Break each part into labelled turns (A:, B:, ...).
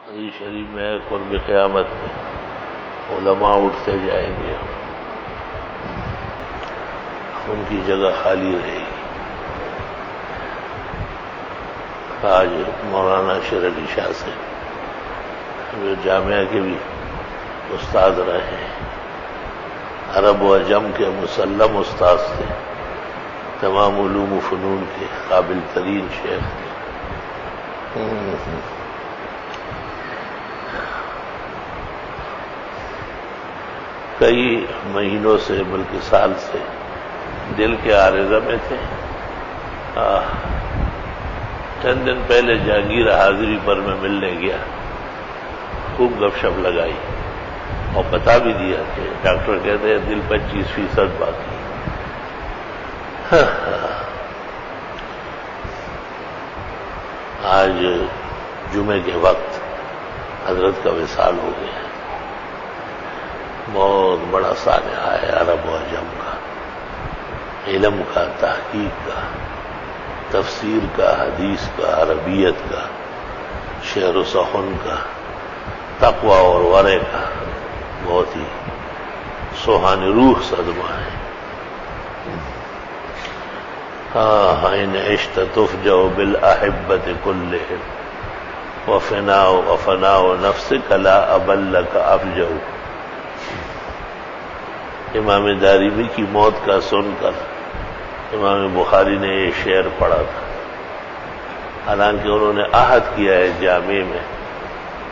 A: حدیث شریف میں قرب قیامت میں علماء اٹھتے جائیں گے، ان کی جگہ خالی رہے گی۔ آج مولانا شیر علی شاہ سے جو جامعہ کے بھی استاد رہے ہیں، عرب و عجم کے مسلم استاد تھے، تمام علوم و فنون کے قابل ترین شیخ تھے۔ کئی مہینوں سے بلکہ سال سے دل کے عارضہ میں تھے۔ چند دن پہلے جہانگیر حاضری پر میں ملنے گیا، خوب گپ شپ لگائی اور بتا بھی دیا کہ ڈاکٹر کہتے ہیں دل 25% باقی۔ آج جمعے کے وقت حضرت کا وصال ہو گیا۔ بہت بڑا سانحہ ہے عرب و عجم کا، علم کا، تحقیق کا، تفسیر کا، حدیث کا، عربیت کا، شعر و سخن کا، تقوی اور ورع کا، بہت ہی سوہانی روح صدمہ ہے۔ ان عشت تفجع بالاحبۃ کلہم وفناء نفسک لا ابلک افجع۔ امام دارمی کی موت کا سن کر امام بخاری نے یہ شعر پڑھا تھا، حالانکہ انہوں نے عہد کیا ہے جامع میں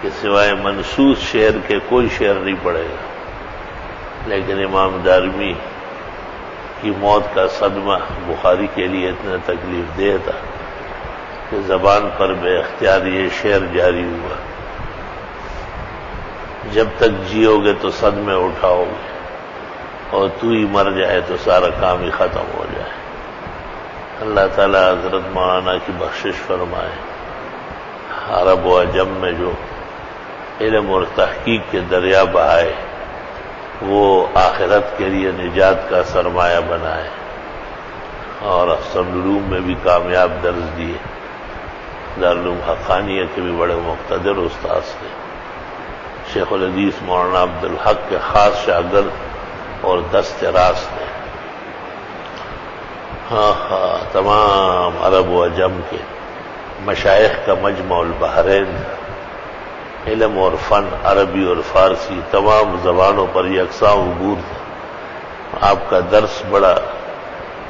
A: کہ سوائے منصوص شعر کے کوئی شعر نہیں پڑھے گا، لیکن امام دارمی کی موت کا صدمہ بخاری کے لیے اتنا تکلیف دہ تھا کہ زبان پر بے اختیار یہ شعر جاری ہوا، جب تک جیو گے تو صدمے اٹھاؤ گے اور تو ہی مر جائے تو سارا کام ہی ختم ہو جائے۔ اللہ تعالیٰ حضرت مولانا کی بخشش فرمائے۔ عرب و عجم میں جو علم اور تحقیق کے دریا بہائے، وہ آخرت کے لیے نجات کا سرمایہ بنائے، اور افضل علوم میں بھی کامیاب درج دیے۔ دارالعلوم حقانیہ کے بھی بڑے مقتدر استاذ تھے۔ شیخ الحدیث مولانا عبدالحق کے خاص شاگرد اور دست راست تھے۔ تمام عرب و عجم کے مشائخ کا مجمع البحرین تھا۔ علم اور فن، عربی اور فارسی تمام زبانوں پر یکساں عبور تھا۔ آپ کا درس بڑا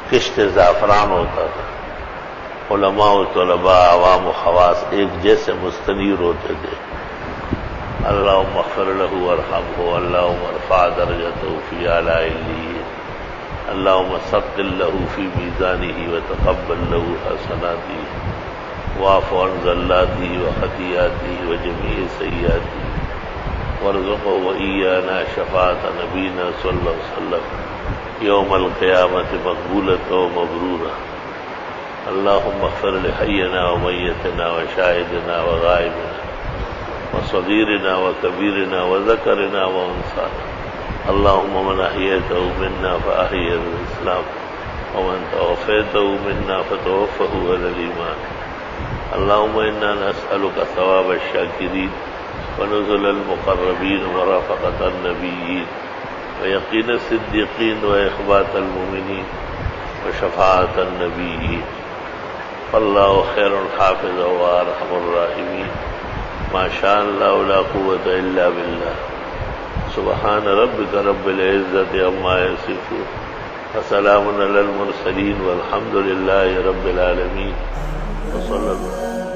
A: کشت زعفران ہوتا تھا۔ علماء و طلباء، عوام و خواص ایک جیسے مستنیر ہوتے تھے۔ اللہم اغفر لہ وارحمہ، اللہم ارفع درجتہ فی اعلی علیین، اللہم ثقل لہ فی میزانہ وتقبل لہ حسناتہ واعف عن زلاتہ وخطیئاتہ وجمیع سیئاتہ وارزقہ وإیانا شفاعۃ نبینا صلی اللہ علیہ وسلم یوم القیامۃ مقبولۃ ومبرورۃ۔ اللہم اغفر لحینا ومیتنا وشاہدنا وغائبنا وصغیرنا وکبیرنا وذکرنا وانثانا۔ اللہم من احییتہ منا فاحیہ الاسلام ومن توفیتہ منا فتوفہ علی الایمان۔ اللہم انا نسألک ثواب الشاکرین ونزل المقربین ورفقۃ النبیین ویقین الصدیقین واخبات المؤمنین وشفاعۃ النبیین۔ فاللہ خیر حافظ وارحم الراحمین۔ ما شاء اللہ لا قوة الا باللہ۔ سبحان ربک رب العزۃ عما یصفون وسلام علی المرسلین والحمد للہ رب العالمین۔ وصلی اللہ